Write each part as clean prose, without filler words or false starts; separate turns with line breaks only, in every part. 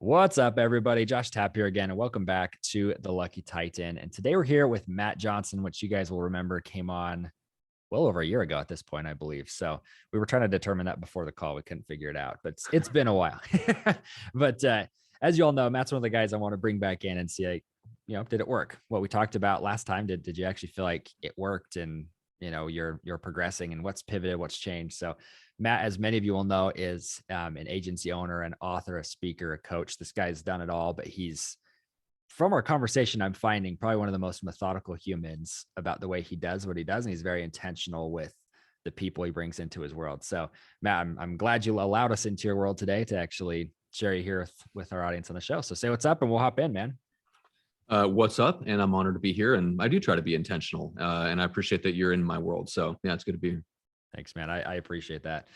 What's up, everybody? Josh Tapp here again, and welcome back to The Lucky Titan. And today we're here with Matt Johnson, which you guys will remember came on well over a year ago at this point, I believe. So we were trying to determine that before the call. We couldn't figure it out, but it's been a while. But as you all know, Matt's one of the guys I want to bring back in and see, like, did it work? What we talked about last time, did you actually feel like it worked? And you're progressing, and what's pivoted, what's changed. So Matt, as many of you will know, is an agency owner, an author, a speaker, a coach. This guy's done it all, but he's, from our conversation, I'm finding probably one of the most methodical humans about the way he does what he does. And he's very intentional with the people he brings into his world. So Matt, I'm glad you allowed us into your world today to actually share you here with our audience on the show. So say what's up and we'll hop in, man.
What's up? And I'm honored to be here. And I do try to be intentional. And I appreciate that you're in my world. So yeah, it's good to be here.
Thanks, man. I appreciate that.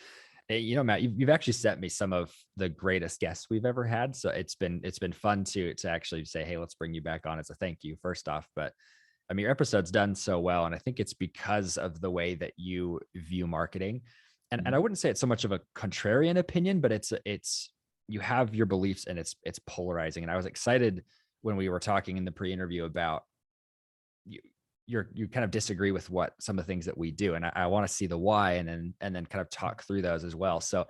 Hey, Matt, you've actually sent me some of the greatest guests we've ever had. So it's been fun to actually say, hey, let's bring you back on as a thank you first off. But I mean, your episode's done so well. And I think it's because of the way that you view marketing. And I wouldn't say it's so much of a contrarian opinion, but it's you have your beliefs and it's polarizing. And I was excited when we were talking in the pre-interview about you kind of disagree with what some of the things that we do. And I want to see the why and then kind of talk through those as well. So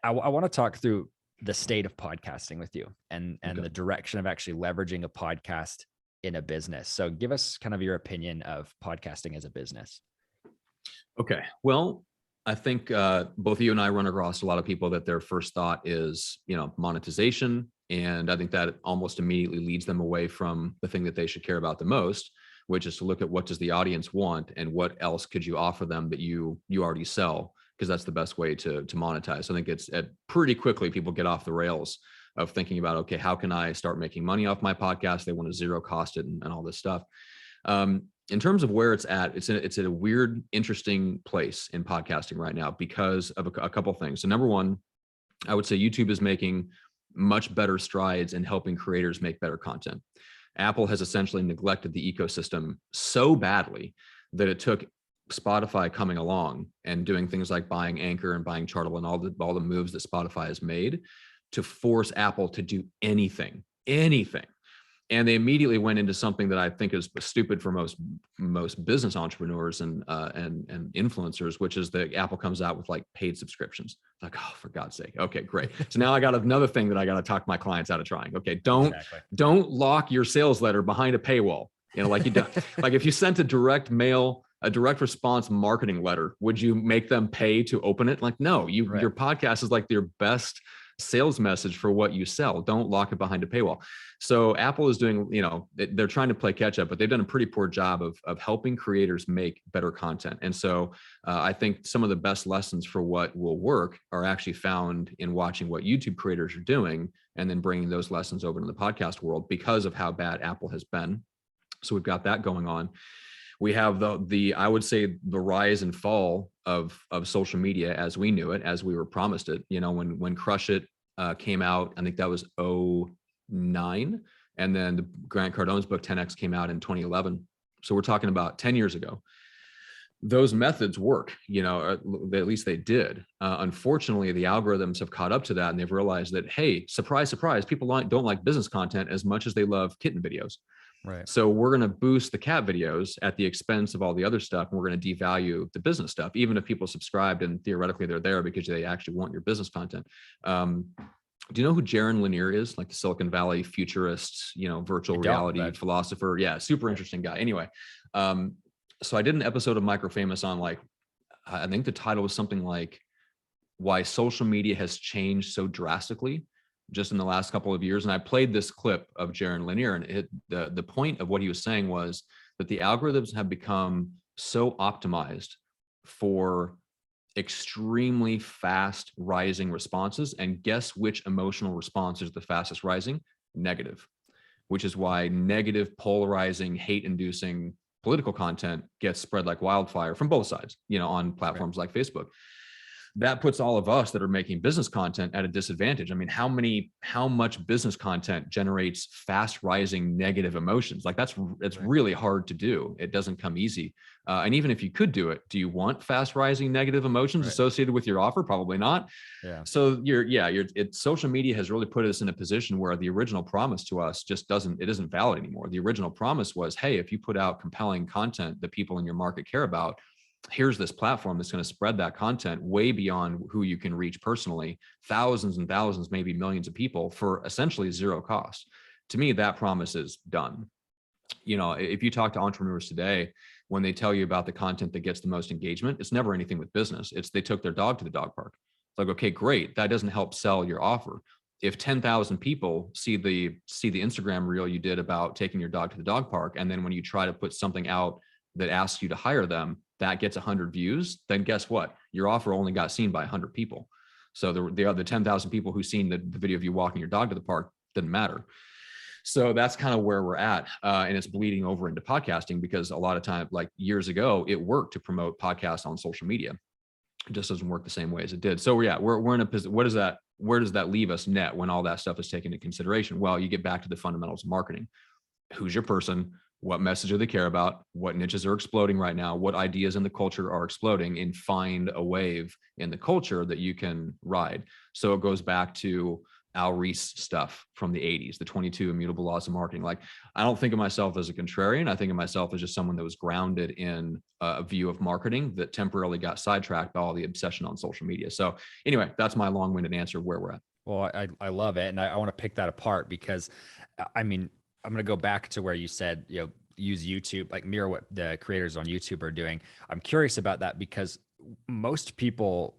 I want to talk through the state of podcasting with you and the direction of actually leveraging a podcast in a business. So give us kind of your opinion of podcasting as a business.
Okay. Well, I think both you and I run across a lot of people that their first thought is, monetization. And I think that almost immediately leads them away from the thing that they should care about the most, which is to look at what does the audience want and what else could you offer them that you already sell, because that's the best way to monetize. So I think it's pretty quickly people get off the rails of thinking about, okay, how can I start making money off my podcast? They want to zero cost it and all this stuff. In terms of where it's at, it's at a weird, interesting place in podcasting right now because of a couple of things. So number one, I would say YouTube is making much better strides in helping creators make better content. Apple has essentially neglected the ecosystem so badly that it took Spotify coming along and doing things like buying Anchor and buying Chartable and all the moves that Spotify has made to force Apple to do anything. And they immediately went into something that I think is stupid for most business entrepreneurs and influencers, which is that Apple comes out with like paid subscriptions. Like, oh, for God's sake. Okay, great. So now I got another thing that I got to talk my clients out of trying. Okay, don't lock your sales letter behind a paywall. Like you don't, like if you sent a direct response marketing letter, would you make them pay to open it? Like, no, your podcast is like your best sales message for what you sell. Don't lock it behind a paywall. So Apple is doing, they're trying to play catch up, but they've done a pretty poor job of helping creators make better content. And so I think some of the best lessons for what will work are actually found in watching what YouTube creators are doing and then bringing those lessons over to the podcast world because of how bad Apple has been. So we've got that going on. We have I would say the rise and fall of social media as we knew it, as we were promised it. When Crush It came out, I think that was 2009, and then the Grant Cardone's book 10X came out in 2011. So we're talking about 10 years ago. Those methods work, at least they did. Unfortunately, the algorithms have caught up to that, and they've realized that, hey, surprise, surprise, people don't like business content as much as they love kitten videos.
Right.
So we're going to boost the cat videos at the expense of all the other stuff. And we're going to devalue the business stuff, even if people subscribed and theoretically they're there because they actually want your business content. Do you know who Jaron Lanier is? Like the Silicon Valley futurist, virtual reality philosopher. Yeah. Super interesting guy. Anyway. So I did an episode of MicroFamous on I think the title was something like why social media has changed so drastically just in the last couple of years. And I played this clip of Jaron Lanier, and the point of what he was saying was that the algorithms have become so optimized for extremely fast rising responses. And guess which emotional response is the fastest rising? Negative, which is why negative, polarizing, hate-inducing political content gets spread like wildfire from both sides, on platforms like Facebook. that puts all of us that are making business content at a disadvantage. I mean, how much business content generates fast rising negative emotions? Like it's
Right.
really hard to do. It doesn't come easy. And even if you could do it, do you want fast rising negative emotions
Right.
associated with your offer? Probably not.
Yeah.
So social media has really put us in a position where the original promise to us just isn't valid anymore. The original promise was, hey, if you put out compelling content that people in your market care about, here's this platform that's going to spread that content way beyond who you can reach personally, thousands and thousands, maybe millions of people for essentially zero cost. To me, that promise is done. If you talk to entrepreneurs today, when they tell you about the content that gets the most engagement, it's never anything with business. It's they took their dog to the dog park. It's like, okay, great. That doesn't help sell your offer. If 10,000 people see the Instagram reel you did about taking your dog to the dog park, and then when you try to put something out that asks you to hire them, that gets 100 views, then guess what? Your offer only got seen by 100 people. So the 10,000 people who seen the video of you walking your dog to the park didn't matter. So that's kind of where we're at. And it's bleeding over into podcasting because a lot of time, like years ago, it worked to promote podcasts on social media. It just doesn't work the same way as it did. So we're in a position. Where does that leave us net when all that stuff is taken into consideration? Well, you get back to the fundamentals of marketing. Who's your person? What message do they care about? What niches are exploding right now? What ideas in the culture are exploding? And find a wave in the culture that you can ride. So it goes back to Al Reese stuff from the 80s, the 22 immutable laws of marketing. Like, I don't think of myself as a contrarian. I think of myself as just someone that was grounded in a view of marketing that temporarily got sidetracked by all the obsession on social media. So anyway, that's my long-winded answer where we're at.
Well, I love it. And I want to pick that apart because I mean, I'm going to go back to where you said, use YouTube, like mirror what the creators on YouTube are doing. I'm curious about that because most people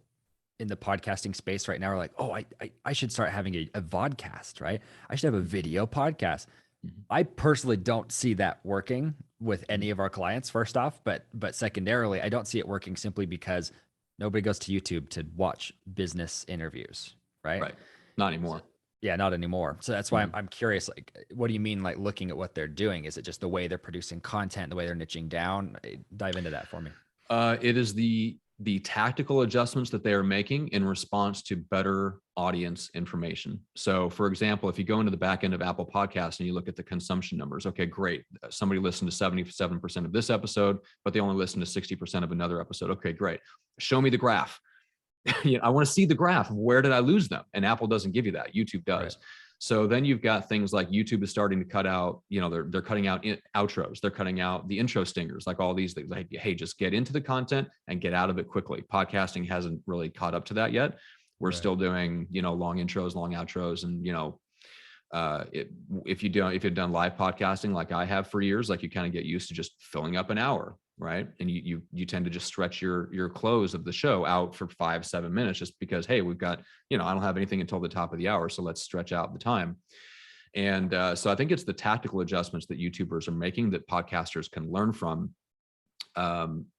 in the podcasting space right now are like, oh, I should start having a vodcast, right? I should have a video podcast.
Mhm.
I personally don't see that working with any of our clients, first off, but secondarily, I don't see it working simply because nobody goes to YouTube to watch business interviews, right?
Right. Not anymore.
Yeah, not anymore. So that's why
Mhm.
I'm curious, like, what do you mean, like looking at what they're doing? Is it just the way they're producing content, the way they're niching down? Dive into that for me.
It is the tactical adjustments that they are making in response to better audience information. So for example, if you go into the back end of Apple Podcasts and you look at the consumption numbers, okay, great. Somebody listened to 77% of this episode, but they only listened to 60% of another episode. Okay, great. Show me the graph. I want to see the graph. Where did I lose them? And Apple doesn't give you that. YouTube does.
Right.
So then you've got things like YouTube is starting to cut out, they're cutting out outros. They're cutting out the intro stingers, like all these things like, hey, just get into the content and get out of it quickly. Podcasting hasn't really caught up to that yet. We're
Right.
still doing, long intros, long outros. And, if you've done live podcasting, like I have for years, like you kind of get used to just filling up an hour. Right. And you tend to just stretch your close of the show out for 5-7 minutes just because, hey, we've got, I don't have anything until the top of the hour. So let's stretch out the time. And so I think it's the tactical adjustments that YouTubers are making that podcasters can learn from.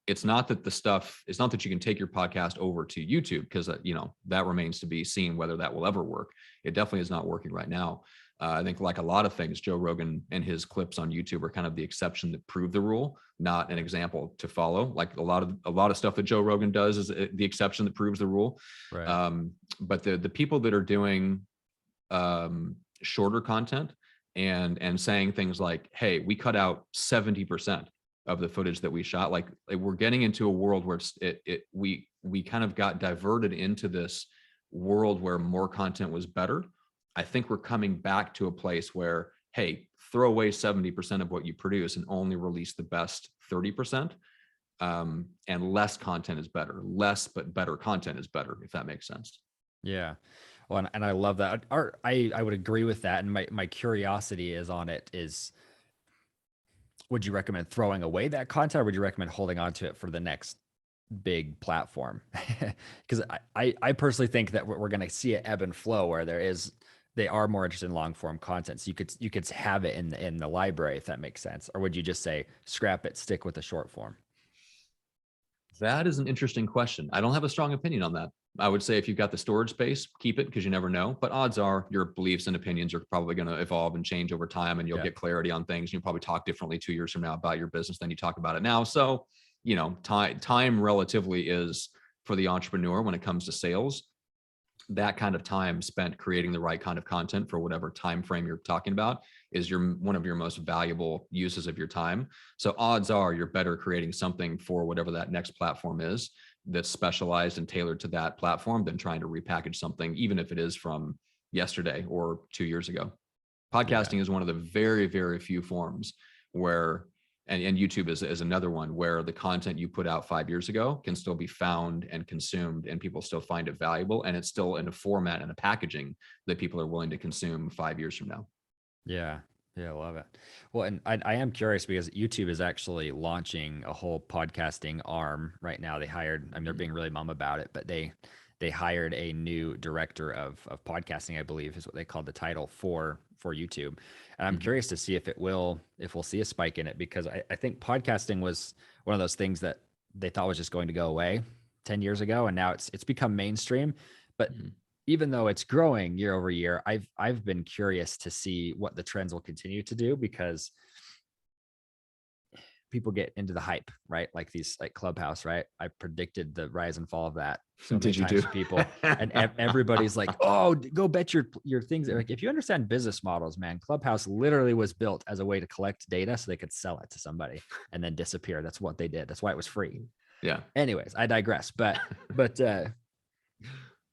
It's not that you can take your podcast over to YouTube because, that remains to be seen whether that will ever work. It definitely is not working right now. I think like a lot of things, Joe Rogan and his clips on YouTube are kind of the exception that prove the rule, not an example to follow. Like a lot of stuff that Joe Rogan does is the exception that proves the rule.
Right.
But the people that are doing shorter content and saying things like, hey, we cut out 70% of the footage that we shot, like we're getting into a world where we kind of got diverted into this world where more content was better. I think we're coming back to a place where, hey, throw away 70% of what you produce and only release the best 30%. And less content is better. Less but better content is better, if that makes sense.
Yeah. Well, and I love that. I would agree with that. And my curiosity is on it is, would you recommend throwing away that content or would you recommend holding on to it for the next big platform? Because I personally think that we're going to see it ebb and flow where they are more interested in long form content. So you could have it in the library, if that makes sense. Or would you just say, scrap it, stick with the short form?
That is an interesting question. I don't have a strong opinion on that. I would say if you've got the storage space, keep it because you never know. But odds are your beliefs and opinions are probably going to evolve and change over time, and you'll get clarity on things. You'll probably talk differently 2 years from now about your business than you talk about it now. So, time relatively is for the entrepreneur when it comes to sales, that kind of time spent creating the right kind of content for whatever time frame you're talking about is one of your most valuable uses of your time. So odds are you're better creating something for whatever that next platform is that's specialized and tailored to that platform than trying to repackage something, even if it is from yesterday or 2 years ago. Podcasting is one of the very, very few forms where, and YouTube is another one where the content you put out 5 years ago can still be found and consumed and people still find it valuable. And it's still in a format and a packaging that people are willing to consume 5 years from now.
Yeah. Yeah, I love it. Well, and I am curious because YouTube is actually launching a whole podcasting arm right now. They hired, I mean, they're being really mum about it, but they hired a new director of podcasting, I believe is what they called the title for YouTube. And I'm curious to see if we'll see a spike in it, because I think podcasting was one of those things that they thought was just going to go away 10 years ago. And now it's become mainstream. But even though it's growing year over year, I've been curious to see what the trends will continue to do, because people get into the hype, right? Like Clubhouse, right? I predicted the rise and fall of that so many times to people, and everybody's like, "Oh, go bet your things." Like, if you understand business models, man, Clubhouse literally was built as a way to collect data so they could sell it to somebody and then disappear. That's what they did. That's why it was free.
Yeah.
Anyways, I digress. But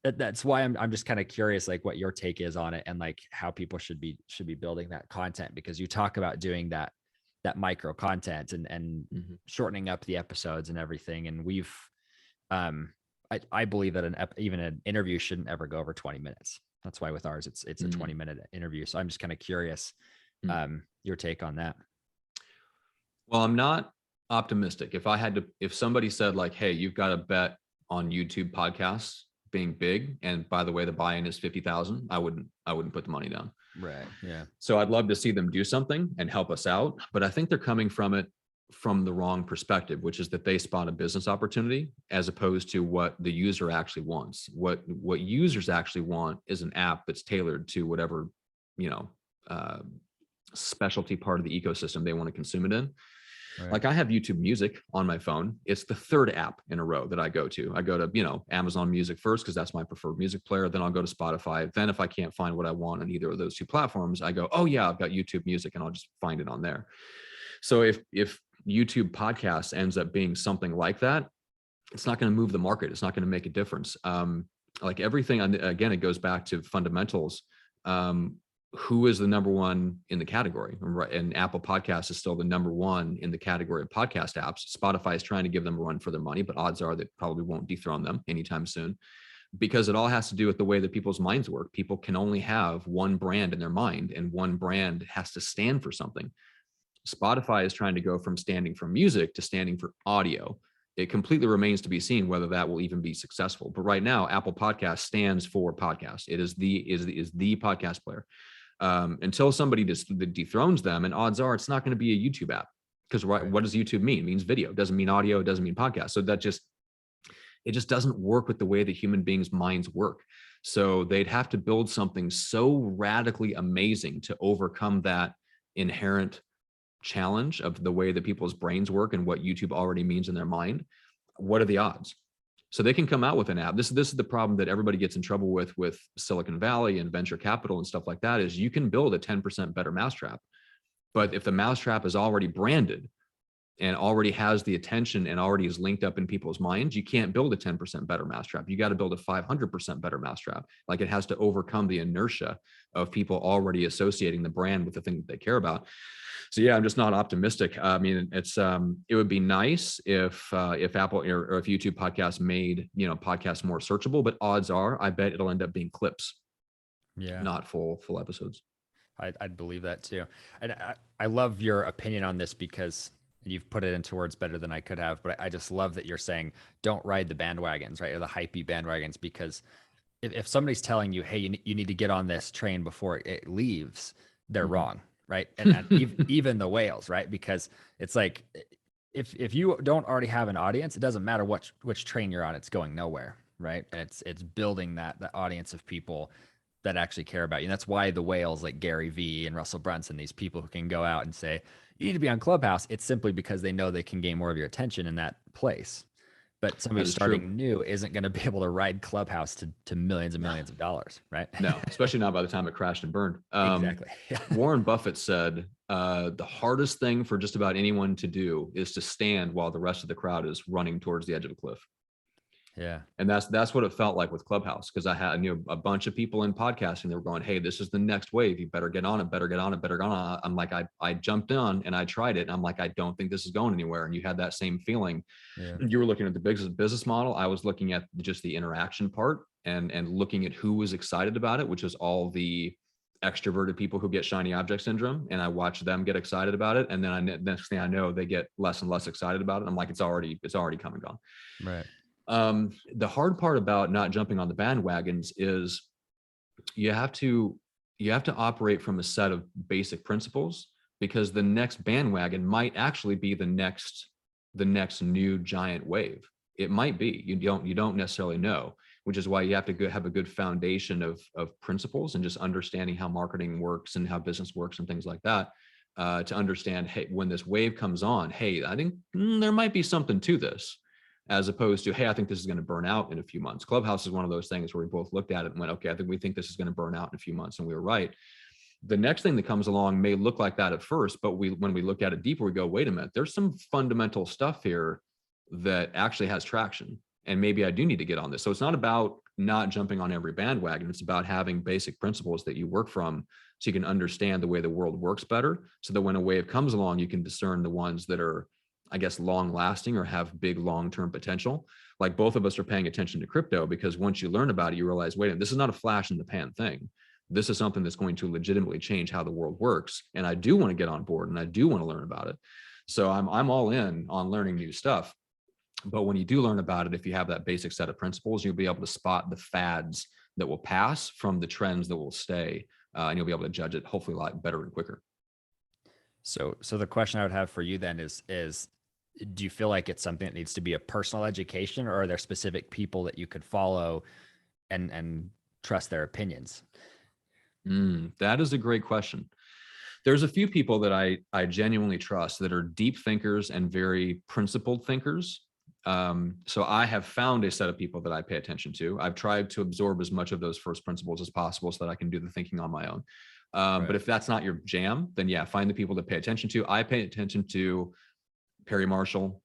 that's why I'm just kind of curious, like what your take is on it, and like how people should be building that content, because you talk about doing that micro content and shortening up the episodes and everything. And we've, I believe that even an interview shouldn't ever go over 20 minutes. That's why with ours, it's a 20-minute interview. So I'm just kind of curious, your take on that.
Well, I'm not optimistic. If somebody said like, hey, you've got to bet on YouTube podcasts being big, and by the way, the buy-in is 50,000, I wouldn't put the money down.
Right. Yeah.
So I'd love to see them do something and help us out, but I think they're coming from the wrong perspective, which is that they spot a business opportunity as opposed to what the user actually wants. What users actually want is an app that's tailored to whatever, specialty part of the ecosystem they want to consume it in. Right. Like I have YouTube Music on my phone. It's the third app in a row that I go to. I go to, Amazon Music first because that's my preferred music player. Then I'll go to Spotify. Then if I can't find what I want on either of those two platforms, I go, oh yeah, I've got YouTube Music, and I'll just find it on there. So if YouTube podcast ends up being something like that, it's not going to move the market. It's not going to make a difference. Like everything, again, it goes back to fundamentals. Who is the number one in the category? And Apple Podcasts is still the number one in the category of podcast apps. Spotify is trying to give them a run for their money, but odds are they probably won't dethrone them anytime soon, because it all has to do with the way that people's minds work. People can only have one brand in their mind, and one brand has to stand for something. Spotify is trying to go from standing for music to standing for audio. It completely remains to be seen whether that will even be successful. But right now, Apple Podcast stands for podcast. It is the podcast player. Until somebody dethrones them, and odds are it's not going to be a YouTube app, because what does YouTube mean? It means video. It doesn't mean audio. It doesn't mean podcast. So it just doesn't work with the way that human beings' minds work. So they'd have to build something so radically amazing to overcome that inherent challenge of the way that people's brains work and what YouTube already means in their mind. What are the odds? So they can come out with an app. This is the problem that everybody gets in trouble with Silicon Valley and venture capital and stuff like that, is you can build a 10% better mousetrap. But if the mousetrap is already branded and already has the attention and already is linked up in people's minds, you can't build a 10% better mousetrap. You got to build a 500% better mousetrap. Like, it has to overcome the inertia of people already associating the brand with the thing that they care about. So yeah, I'm just not optimistic. I mean, it would be nice if Apple or if YouTube podcasts made, podcasts more searchable, but odds are, I bet it'll end up being clips, not full episodes.
I'd believe that too. And I love your opinion on this, because you've put it into words better than I could have, but I just love that you're saying, don't ride the bandwagons, right? Or the hypey bandwagons, because if somebody's telling you, hey, you need to get on this train before it leaves, they're wrong. Right. And even the whales, right? Because it's like, if you don't already have an audience, it doesn't matter which train you're on, it's going nowhere. Right. And it's building that audience of people that actually care about you. And that's why the whales like Gary Vee and Russell Brunson, these people who can go out and say, you need to be on Clubhouse, it's simply because they know they can gain more of your attention in that place. But somebody
That is true.
starting new isn't going to be able to ride Clubhouse to millions and millions of dollars, right?
No, especially not by the time it crashed and burned.
Exactly.
Warren Buffett said the hardest thing for just about anyone to do is to stand while the rest of the crowd is running towards the edge of a cliff.
Yeah.
And that's what it felt like with Clubhouse, because I knew a bunch of people in podcasting. They were going, "Hey, this is the next wave. You better get on it. Better get on it. Better get on it." I'm like, I jumped on and I tried it. And I'm like, I don't think this is going anywhere. And you had that same feeling.
Yeah.
You were looking at the business model. I was looking at just the interaction part and looking at who was excited about it, which was all the extroverted people who get shiny object syndrome. And I watched them get excited about it. And then next thing I know, they get less and less excited about it. I'm like, it's already come and gone.
Right.
The hard part about not jumping on the bandwagons is you have to operate from a set of basic principles, because the next bandwagon might actually be the next new giant wave. It might be. You don't necessarily know, which is why you have to have a good foundation of principles and just understanding how marketing works and how business works and things like that, to understand, hey, when this wave comes on, hey, I think there might be something to this, as opposed to, hey, I think this is going to burn out in a few months. Clubhouse is one of those things where we both looked at it and went, okay, I think we think this is going to burn out in a few months. And we were right. The next thing that comes along may look like that at first, but when we look at it deeper, we go, wait a minute, there's some fundamental stuff here that actually has traction. And maybe I do need to get on this. So it's not about not jumping on every bandwagon. It's about having basic principles that you work from so you can understand the way the world works better. So that when a wave comes along, you can discern the ones that are, I guess, long lasting or have big long-term potential. Like both of us are paying attention to crypto because once you learn about it, you realize, wait a minute, this is not a flash in the pan thing. This is something that's going to legitimately change how the world works. And I do want to get on board and I do want to learn about it. So I'm all in on learning new stuff. But when you do learn about it, if you have that basic set of principles, you'll be able to spot the fads that will pass from the trends that will stay. And you'll be able to judge it hopefully a lot better and quicker.
So the question I would have for you then is do you feel like it's something that needs to be a personal education, or are there specific people that you could follow and trust their opinions?
That is a great question. There's a few people that I genuinely trust that are deep thinkers and very principled thinkers. So I have found a set of people that I pay attention to. I've tried to absorb as much of those first principles as possible so that I can do the thinking on my own. Right. But if that's not your jam, then yeah, find the people to pay attention to. I pay attention to Perry Marshall,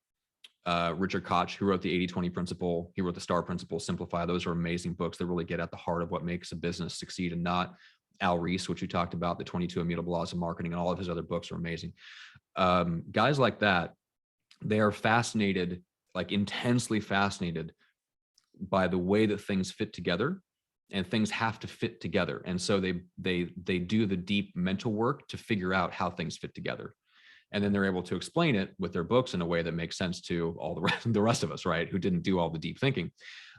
Richard Koch, who wrote the 80-20 principle. He wrote the STAR principle, Simplify. Those are amazing books that really get at the heart of what makes a business succeed and not. Al Ries, which we talked about, the 22 Immutable Laws of Marketing, and all of his other books are amazing. Guys like that, they are fascinated, like intensely fascinated by the way that things fit together, and things have to fit together. And so they do the deep mental work to figure out how things fit together. And then they're able to explain it with their books in a way that makes sense to all the rest of us, right? Who didn't do all the deep thinking.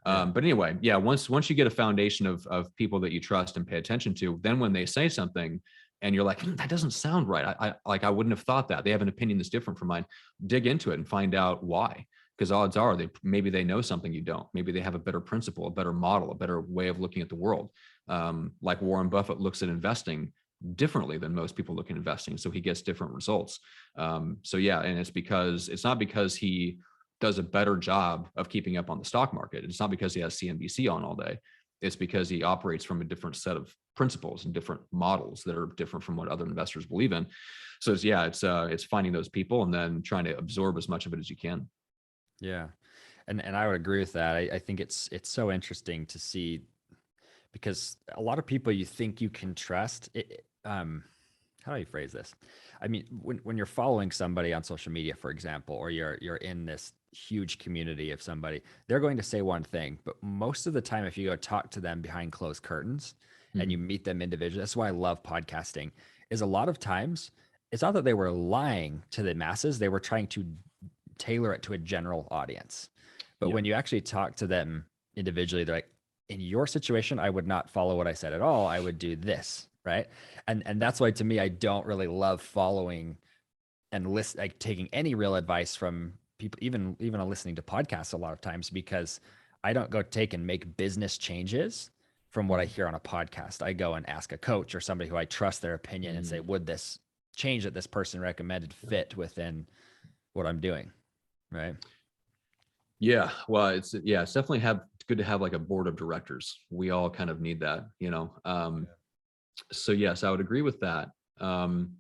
But anyway, yeah, once you get a foundation of people that you trust and pay attention to, then when they say something and you're like, that doesn't sound right. I wouldn't have thought that. They have an opinion that's different from mine. Dig into it and find out why. Because odds are maybe they know something you don't. Maybe they have a better principle, a better model, a better way of looking at the world. Like Warren Buffett looks at investing differently than most people look at investing. So he gets different results. So yeah, and it's not because he does a better job of keeping up on the stock market. It's not because he has CNBC on all day. It's because he operates from a different set of principles and different models that are different from what other investors believe in. So it's finding those people and then trying to absorb as much of it as you can.
Yeah. And I would agree with that. I think it's so interesting to see, because a lot of people you think you can trust how do you phrase this? I mean, when you're following somebody on social media, for example, or you're in this huge community of somebody, they're going to say one thing, but most of the time, if you go talk to them behind closed curtains and you meet them individually, that's why I love podcasting, is a lot of times it's not that they were lying to the masses, they were trying to tailor it to a general audience. But when you actually talk to them individually, they're like, in your situation, I would not follow what I said at all. I would do this. Right. And that's why, to me, I don't really love following and like taking any real advice from people, even listening to podcasts a lot of times, because I don't go take and make business changes from what I hear on a podcast. I go and ask a coach or somebody who I trust their opinion and say, would this change that this person recommended fit within what I'm doing? Right.
Yeah. Well, it's definitely good to have like a board of directors. We all kind of need that, you know. So yes, I would agree with that. Um,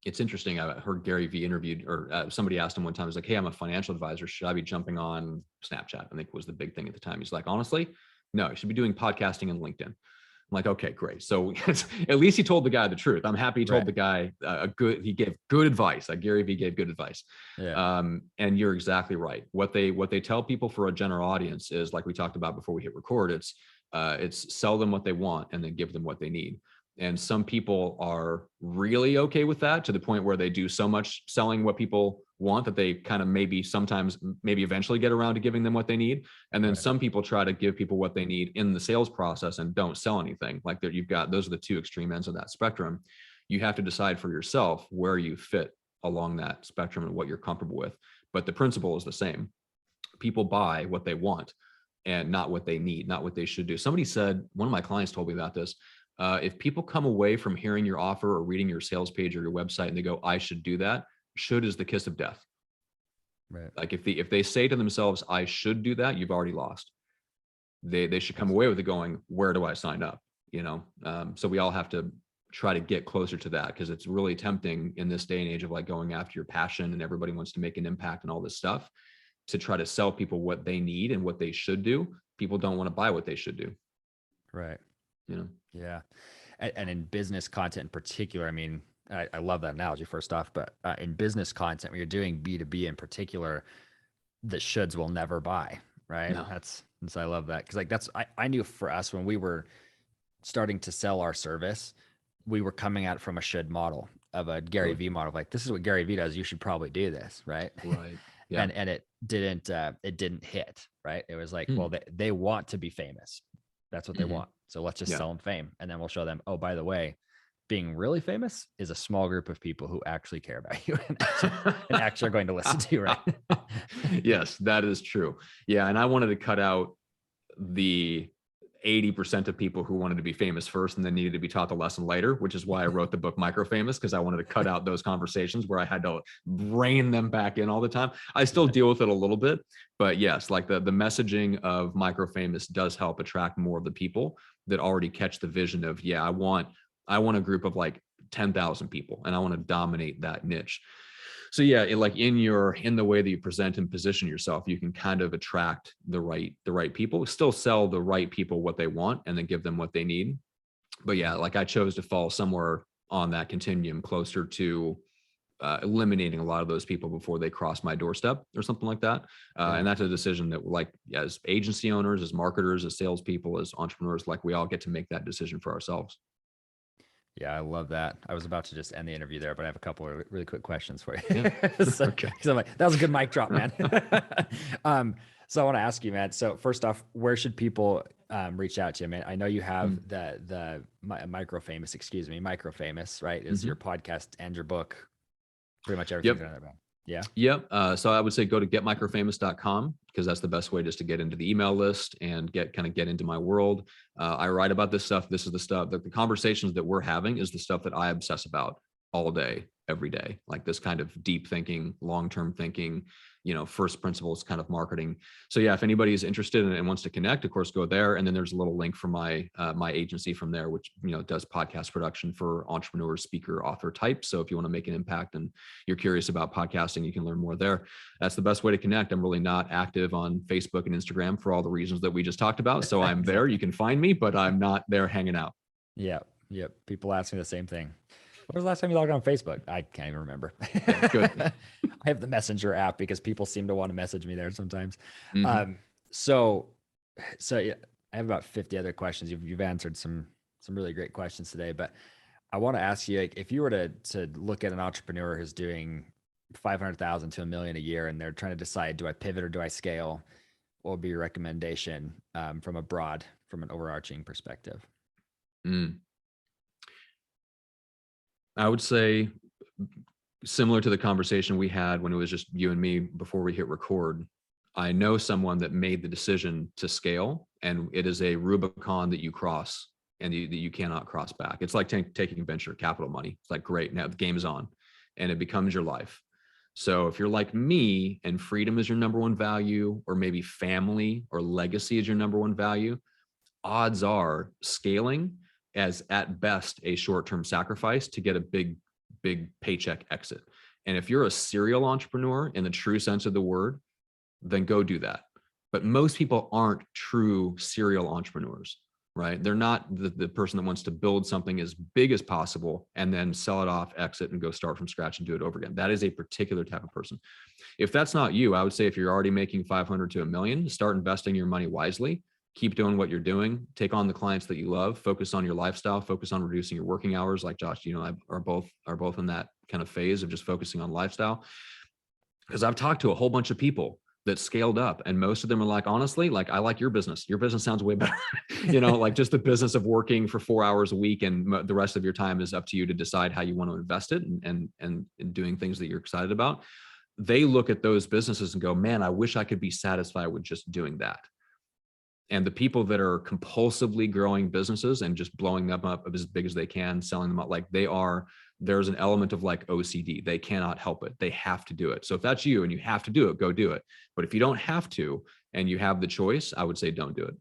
it's interesting. I heard Gary Vee interviewed, or somebody asked him one time, he's like, "Hey, I'm a financial advisor. Should I be jumping on Snapchat?" I think was the big thing at the time. He's like, "Honestly, no, you should be doing podcasting and LinkedIn." I'm like, okay, great. So at least he told the guy the truth. I'm happy he told
Right.
the guy he gave good advice. Like Gary Vee gave good advice.
Yeah.
And you're exactly right. What they tell people for a general audience is, like we talked about before we hit record, it's sell them what they want and then give them what they need. And some people are really okay with that, to the point where they do so much selling what people want that they kind of maybe eventually get around to giving them what they need. And then
Right.
some people try to give people what they need in the sales process and don't sell anything. Like those are the two extreme ends of that spectrum. You have to decide for yourself where you fit along that spectrum and what you're comfortable with. But the principle is the same. People buy what they want and not what they need, not what they should do. Somebody said, one of my clients told me about this. If people come away from hearing your offer or reading your sales page or your website and they go, "I should do that," should is the kiss of death.
Right.
Like if they say to themselves, "I should do that," you've already lost. They should come away with it going, "Where do I sign up?" You know. So we all have to try to get closer to that, because it's really tempting in this day and age of like going after your passion and everybody wants to make an impact and all this stuff, to try to sell people what they need and what they should do. People don't want to buy what they should do.
Right.
You know.
Yeah. And in business content in particular, I mean, I love that analogy first off, but in business content, when you're doing B2B in particular, the shoulds will never buy, right?
No.
So I love that. Cause like I knew for us when we were starting to sell our service, we were coming at it from a should model of a Gary
Really.
Vee model. Like, this is what Gary Vee does. You should probably do this. Right.
Right. Yeah.
And it didn't hit, right? It was like, well,
Hmm.
they want to be famous. That's what they
Hmm.
want. So let's just
Yeah.
sell them fame. And then we'll show them, oh, by the way, being really famous is a small group of people who actually care about you and actually are going to listen to you, right?
Yes, that is true. Yeah. And I wanted to cut out the 80% of people who wanted to be famous first and then needed to be taught the lesson later, which is why I wrote the book MicroFamous, because I wanted to cut out those conversations where I had to rein them back in all the time. I still deal with it a little bit, but yes, like the messaging of MicroFamous does help attract more of the people that already catch the vision of, yeah, I want a group of like 10,000 people and I want to dominate that niche. So yeah, like in the way that you present and position yourself, you can kind of attract the right people, still sell the right people what they want and then give them what they need. But yeah, like I chose to fall somewhere on that continuum closer to eliminating a lot of those people before they cross my doorstep or something like that.
Yeah.
And that's a decision that, like, as agency owners, as marketers, as salespeople, as entrepreneurs, like we all get to make that decision for ourselves.
Yeah, I love that. I was about to just end the interview there, but I have a couple of really quick questions for you.
Yeah.
So,
Okay.
'cause I'm like, that was a good mic drop, man. So I want to ask you, man. So first off, where should people reach out to you, man? I know you have the MicroFamous, MicroFamous, right? Is your podcast and your book, pretty much everything's
Yep.
on there. Yeah.
Yep. So I would say go to getmicrofamous.com, because that's the best way just to get into the email list and get into my world. I write about this stuff. This is the stuff that the conversations that we're having is the stuff that I obsess about all day, every day, like this kind of deep thinking, long-term thinking, first principles kind of marketing. So yeah, if anybody is interested and wants to connect, of course, go there. And then there's a little link for my agency from there, which, does podcast production for entrepreneurs, speaker, author type. So if you want to make an impact and you're curious about podcasting, you can learn more there. That's the best way to connect. I'm really not active on Facebook and Instagram for all the reasons that we just talked about. So I'm there, you can find me, but I'm not there hanging out.
Yeah. Yep. People ask me the same thing. When was the last time you logged on Facebook? I can't even remember.
Good.
I have the Messenger app because people seem to want to message me there sometimes.
Mhm.
So yeah, I have about 50 other questions. You've answered some really great questions today, but I want to ask you, like, if you were to look at an entrepreneur who's doing 500,000 to $1 million a year, and they're trying to decide, do I pivot or do I scale? What would be your recommendation from an overarching perspective?
Mm. I would say, similar to the conversation we had when it was just you and me before we hit record, I know someone that made the decision to scale, and it is a Rubicon that you cross and that you cannot cross back. It's like taking venture capital money. It's like, great, now the game is on and it becomes your life. So if you're like me and freedom is your number one value, or maybe family or legacy is your number one value, odds are scaling as at best a short-term sacrifice to get a big paycheck exit. And if you're a serial entrepreneur in the true sense of the word, then go do that. But most people aren't true serial entrepreneurs, right? They're not the person that wants to build something as big as possible and then sell it off, exit, and go start from scratch and do it over again. That is a particular type of person. If that's not you, I would say if you're already making 500 to $1 million, start investing your money wisely. Keep doing what you're doing. Take on the clients that you love. Focus on your lifestyle. Focus on reducing your working hours. Like Josh, you know, are both in that kind of phase of just focusing on lifestyle. Because I've talked to a whole bunch of people that scaled up, and most of them are like, honestly, like, I like your business. Your business sounds way better. You know, like just the business of working for 4 hours a week, and the rest of your time is up to you to decide how you want to invest it, and doing things that you're excited about. They look at those businesses and go, man, I wish I could be satisfied with just doing that. And the people that are compulsively growing businesses and just blowing them up as big as they can, selling them out, like there's an element of like OCD. They cannot help it. They have to do it. So if that's you and you have to do it, go do it. But if you don't have to and you have the choice, I would say don't do it.